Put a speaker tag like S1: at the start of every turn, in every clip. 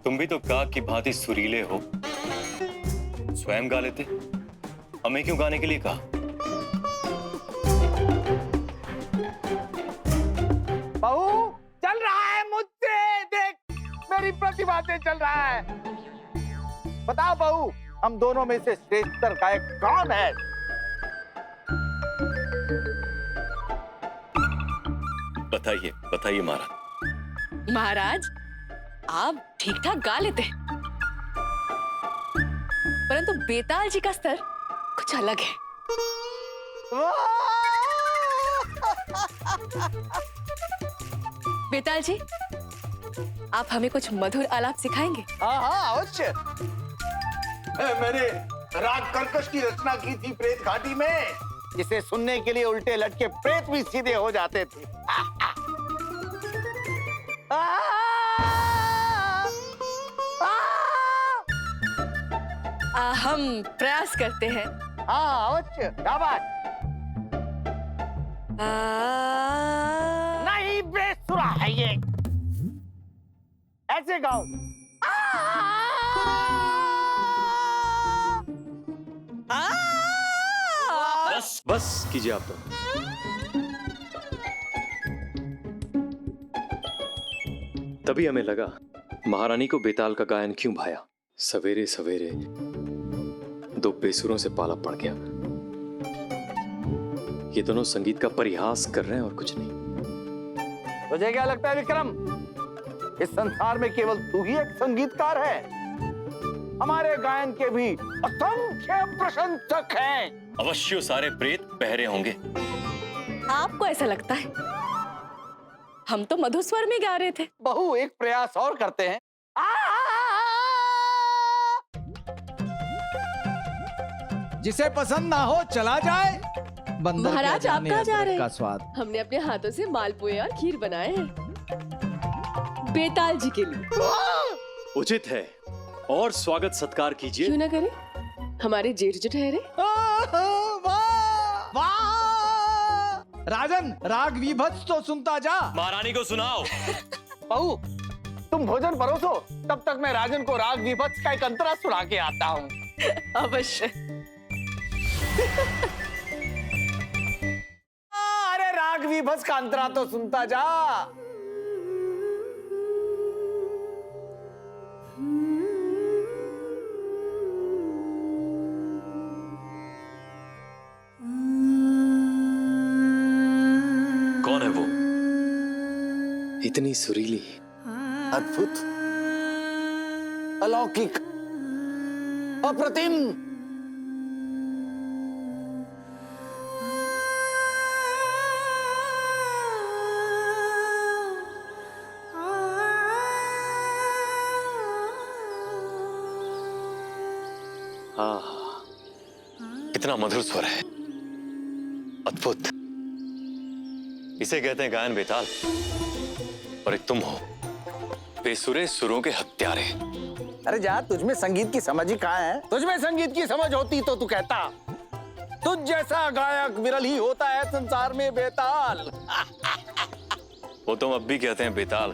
S1: तुम भी तो काग की भांति सुरीले हो, स्वयं गा लेते, हमें क्यों गाने के लिए कहा?
S2: बहू चल रहा है मुझसे, देख मेरी प्रतिभा से चल रहा है। बताओ बहू, हम दोनों में से श्रेष्ठतर गायक कौन है?
S1: बताइए बताइए महाराज।
S3: महाराज, आप ठीक ठाक गा लेते हैं, परंतु बेताल जी का स्तर कुछ अलग है। बेताल जी, आप हमें कुछ मधुर आलाप सिखाएंगे?
S2: हाँ अवश्य। मैंने राग कर्कश की रचना की थी प्रेत घाटी में, जिसे सुनने के लिए उल्टे लटके प्रेत भी सीधे हो जाते थे।
S3: हम प्रयास करते हैं।
S2: हाँ अवश्य, क्या बात? नहीं बेसुरा है ये, ऐसे गाओ।
S1: बस बस कीजिए आप तो। तभी हमें लगा महारानी को बेताल का गायन क्यों भाया। सवेरे सवेरे दो बेसुरों से पाला पड़ गया। ये दोनों संगीत का परिहास कर रहे हैं और कुछ नहीं।
S2: तुझे क्या लगता है विक्रम, इस संसार में केवल तू ही एक संगीतकार है? हमारे गायन के भी असंख्य प्रशंसक हैं।
S1: अवश्य सारे प्रेत बहरे होंगे।
S3: आपको ऐसा लगता है? हम तो मधुर स्वर में गा रहे थे।
S2: बहू एक प्रयास और करते हैं।
S4: जिसे पसंद ना हो चला जाए। बंदर
S3: महाराज,
S4: क्या
S3: आप
S4: जाने
S3: कहाँ जा
S4: अदरक
S3: रहे हैं?
S4: का स्वाद।
S3: हमने अपने हाथों से मालपुए और खीर बनाए हैं बेताल जी के लिए।
S1: उचित है, और स्वागत सत्कार कीजिए।
S3: क्यों ना करें, हमारे जेठ जो ठहरे।
S4: वाह वाह! राजन, राग विभत्स तो सुनता जा।
S1: महारानी को सुनाओ।
S2: बहू तुम भोजन परोसो, तब तक मैं राजन को राग विभत्स का एक अंतरा सुना के आता हूँ।
S3: अवश्य।
S2: अरे राग विभत्स का अंतरा तो सुनता जा।
S1: कौन है वो? इतनी सुरीली,
S2: अद्भुत, अलौकिक, अप्रतिम।
S1: हाँ, कितना मधुर स्वर है, अद्भुत। इसे कहते हैं गायन बेताल। और एक तुम हो, बेसुरे सुरों के हत्यारे।
S2: अरे जा, तुझमें संगीत की समझ ही कहाँ है? तुझमें संगीत की समझ होती तो तू कहता, तुझ जैसा गायक विरल ही होता है संसार में बेताल।
S1: वो तुम अब भी कहते हैं बेताल।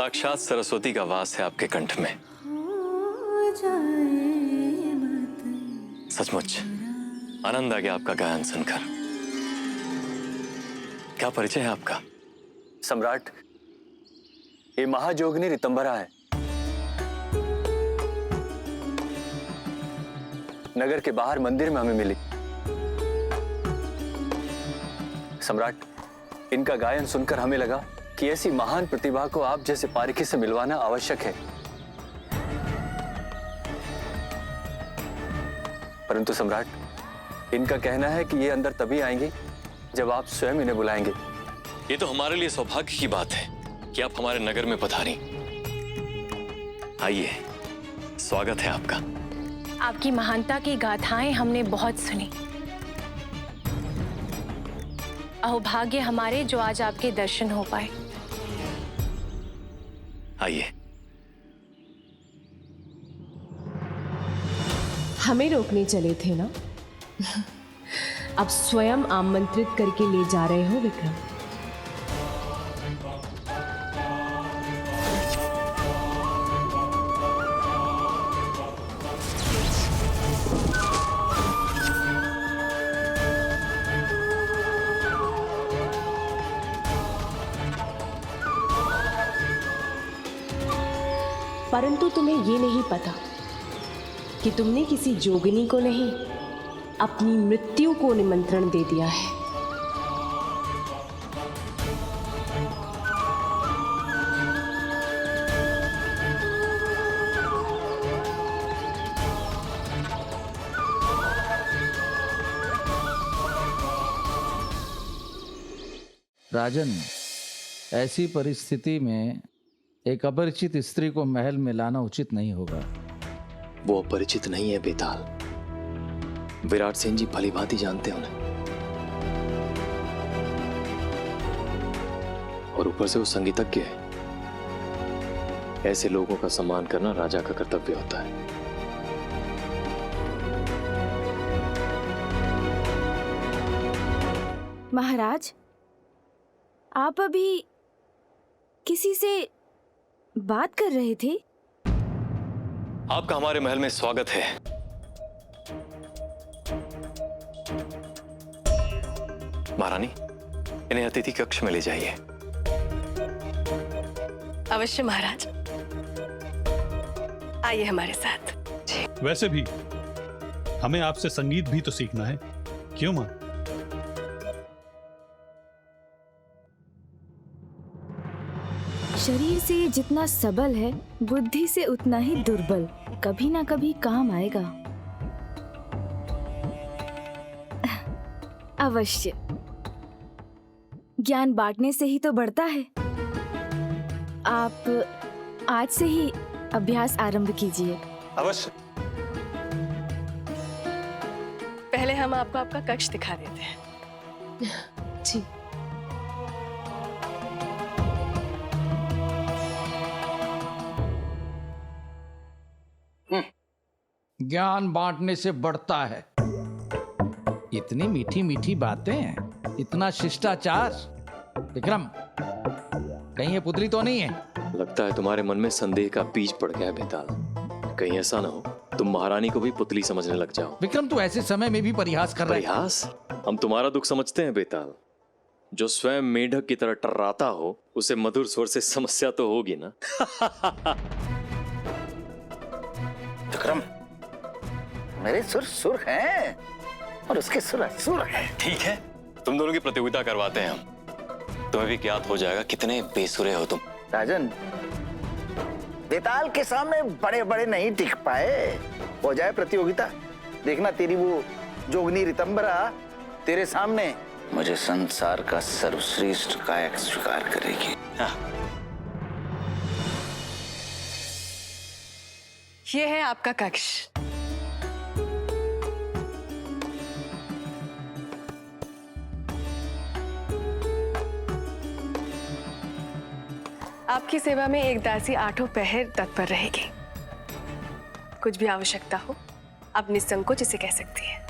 S1: साक्षात सरस्वती का वास है आपके कंठ में। सचमुच आनंद आ गया आपका गायन सुनकर। क्या परिचय है आपका?
S5: सम्राट, ये महाजोगिनी रितंबरा है। नगर के बाहर मंदिर में हमें मिली। सम्राट, इनका गायन सुनकर हमें लगा कि ऐसी महान प्रतिभा को आप जैसे पारिखी से मिलवाना आवश्यक है। परंतु सम्राट, इनका कहना है कि ये अंदर तभी आएंगी जब आप स्वयं इन्हें बुलाएंगे।
S1: ये तो हमारे लिए सौभाग्य की बात है कि आप हमारे नगर में पधारी। आइए, स्वागत है आपका।
S6: आपकी महानता की गाथाएं हमने बहुत सुनी। अहोभाग्य हमारे जो आज आपके दर्शन हो पाए।
S1: आइए।
S7: हमें रोकने चले थे ना? अब स्वयं आमंत्रित करके ले जा रहे हो विक्रम। परंतु तुम्हें ये नहीं पता कि तुमने किसी जोगिनी को नहीं, अपनी मृत्यु को निमंत्रण दे दिया है।
S8: राजन, ऐसी परिस्थिति में एक अपरिचित स्त्री को महल में लाना उचित नहीं होगा।
S1: वो अपरिचित नहीं है बेताल। विराट सेन जी भली भांति जानते हैं उन्हें, और ऊपर से वो संगीतज्ञ है। ऐसे लोगों का सम्मान करना राजा का कर्तव्य होता है।
S9: महाराज, आप अभी किसी से बात कर रहे थे?
S1: आपका हमारे महल में स्वागत है। महारानी, इन्हें अतिथि कक्ष में ले जाइए।
S3: अवश्य महाराज, आइए हमारे साथ।
S10: वैसे भी हमें आपसे संगीत भी तो सीखना है, क्यों मां?
S9: शरीर से जितना सबल है, बुद्धि से उतना ही दुर्बल। कभी ना कभी काम आएगा। अवश्य। ज्ञान बांटने से ही तो बढ़ता है। आप आज से ही अभ्यास आरंभ कीजिए।
S5: अवश्य।
S3: पहले हम आपको आपका कक्ष दिखा देते हैं।
S7: जी।
S8: ज्ञान बांटने से बढ़ता है। इतनी मीठी मीठी बातें, इतना शिष्टाचार। विक्रम, कहीं ये पुतली तो नहीं है?
S1: लगता है तुम्हारे मन में संदेह का बीज पड़ गया है बेताल। कहीं ऐसा ना हो तुम महारानी को भी पुतली समझने लग जाओ।
S8: विक्रम, तू ऐसे समय में भी परिहास कर रहा है।
S1: परिहास? हम तुम्हारा दुख समझते हैं बेताल। जो स्वयं मेढक की तरह टर्राता हो, उसे मधुर स्वर से समस्या तो होगी ना।
S2: विक्रम, मेरे सुर सुर हैं और उसके सुर असुर हैं।
S1: ठीक है, तुम दोनों की प्रतियोगिता करवाते हैं हम। तुम्हें भी ज्ञात हो जाएगा कितने बेसुरे हो तुम।
S2: राजन, बेताल के सामने बड़े बड़े नहीं टिक पाए। हो जाए प्रतियोगिता। देखना, तेरी वो जोगनी रितंबरा तेरे सामने मुझे संसार का सर्वश्रेष्ठ गायक स्वीकार करेगी।
S3: ये है आपका कक्ष। आपकी सेवा में एक दासी 8 पहर तत्पर रहेगी। कुछ भी आवश्यकता हो, आप निसंकोच इसे कह सकती है।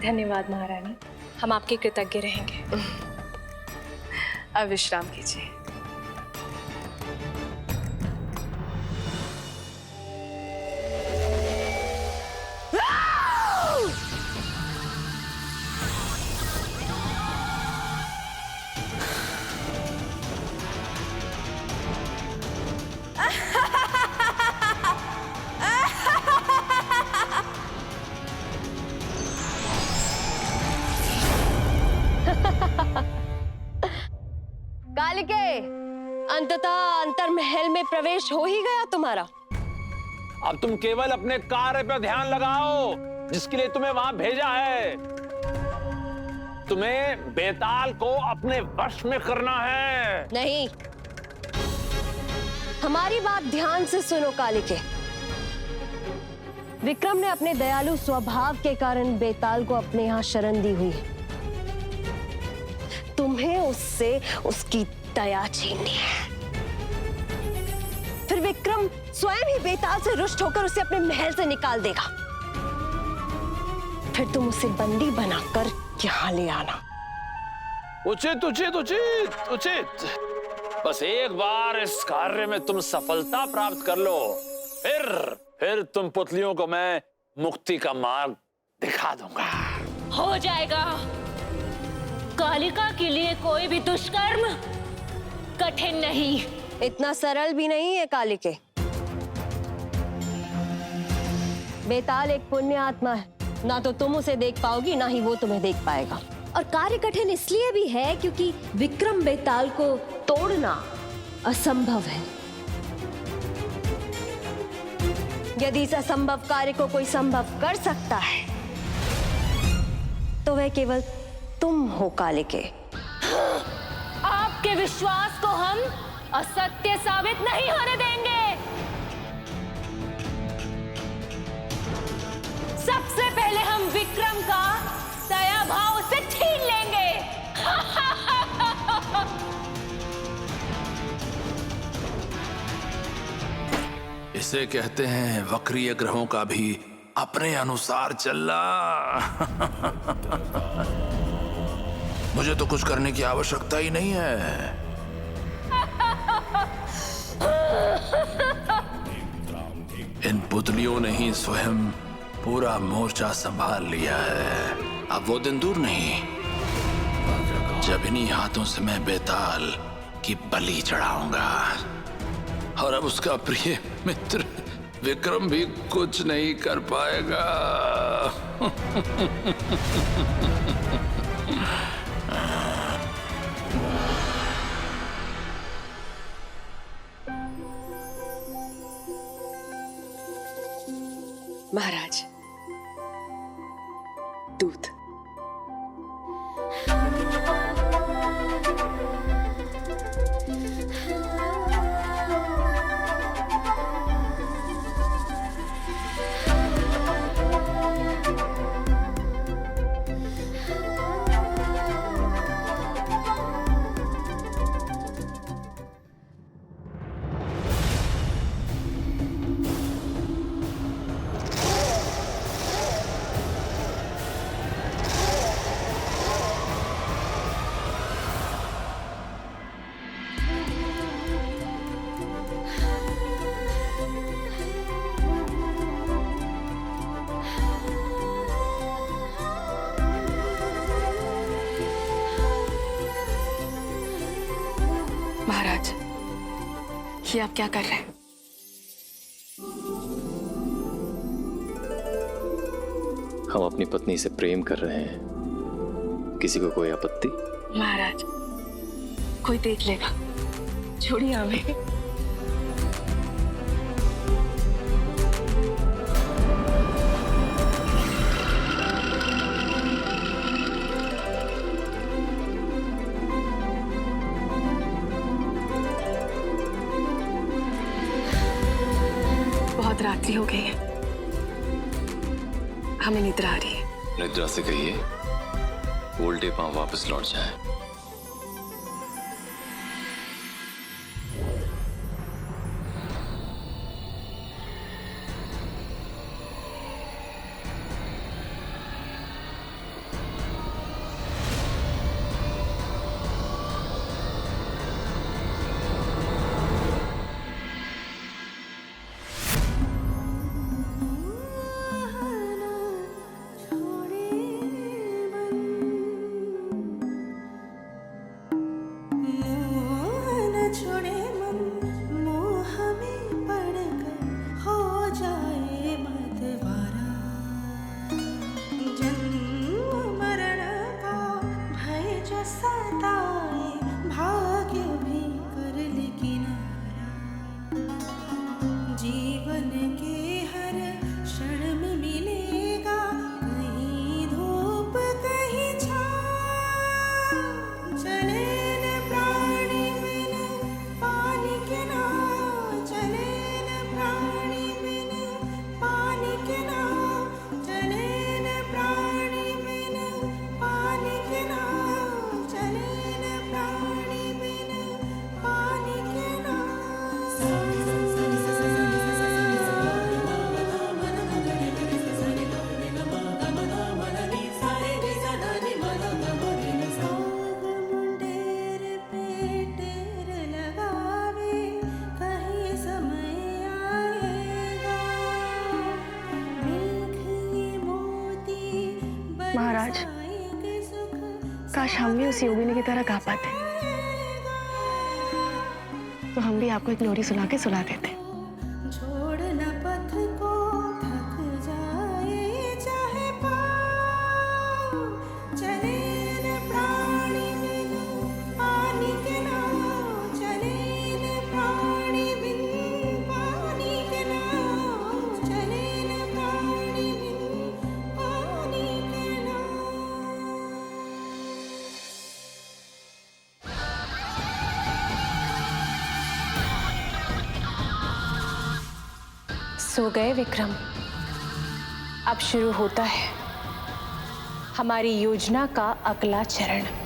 S6: धन्यवाद महारानी, हम आपके कृतज्ञ रहेंगे।
S3: अब विश्राम कीजिए।
S6: अंततः अंतर्महल में प्रवेश हो ही गया तुम्हारा।
S11: अब तुम केवल अपने कार्य पर ध्यान लगाओ जिसके लिए तुम्हें वहां भेजा है। तुम्हें बेताल को अपने वश में करना है।
S6: नहीं, हमारी बात ध्यान से सुनो कालिके। विक्रम ने अपने दयालु स्वभाव के कारण बेताल को अपने यहां शरण दी हुई है। तुम्हें उससे उसकी दया छीननी है। फिर विक्रम स्वयं ही बेताल से रुष्ट होकर उसे अपने महल से निकाल देगा। फिर तुम उसे बंदी बनाकर यहाँ ले आना।
S11: उचित उचित उचित उचित। बस एक बार इस कार्य में तुम सफलता प्राप्त कर लो, फिर तुम पुतलियों को मैं मुक्ति का मार्ग दिखा दूंगा।
S6: हो जाएगा। कालिका के लिए कोई भी दुष्कर्म कठिन नहीं। इतना सरल भी नहीं है कालिके। बेताल एक पुण्य आत्मा है, ना तो तुम उसे देख पाओगी ना ही वो तुम्हें देख पाएगा।
S7: और कार्य कठिन इसलिए भी है क्योंकि विक्रम बेताल को तोड़ना असंभव है।
S6: यदि इस असंभव कार्य को कोई संभव कर सकता है तो वह केवल तुम हो कालिके। आपके विश्वास को हम असत्य साबित नहीं होने देंगे। सबसे पहले हम विक्रम का दया भाव से छीन लेंगे।
S12: इसे कहते हैं वक्रीय ग्रहों का भी अपने अनुसार चलना। मुझे तो कुछ करने की आवश्यकता ही नहीं है। इन पुतलियों ने ही स्वयं पूरा मोर्चा संभाल लिया है। अब वो दिन दूर नहीं जब इन्हीं हाथों से मैं बेताल की बलि चढ़ाऊंगा। और अब उसका प्रिय मित्र विक्रम भी कुछ नहीं कर पाएगा।
S3: महाराज, दूध। महाराज, ये आप क्या कर रहे हैं?
S1: हम अपनी पत्नी से प्रेम कर रहे हैं। किसी को कोई आपत्ति?
S3: महाराज, कोई देख लेगा। छोड़िए हमें। बहुत रात्रि हो गई है, हमें निद्रा आ रही है।
S1: निद्रा से कहिए उल्टे पांव वापस लौट जाए।
S3: महाराज, काश हम भी उस योगिनी की तरह गा पाते, तो हम भी आपको एक लोरी सुना के सुला देते।
S7: सो गए विक्रम। अब शुरू होता है हमारी योजना का अगला चरण।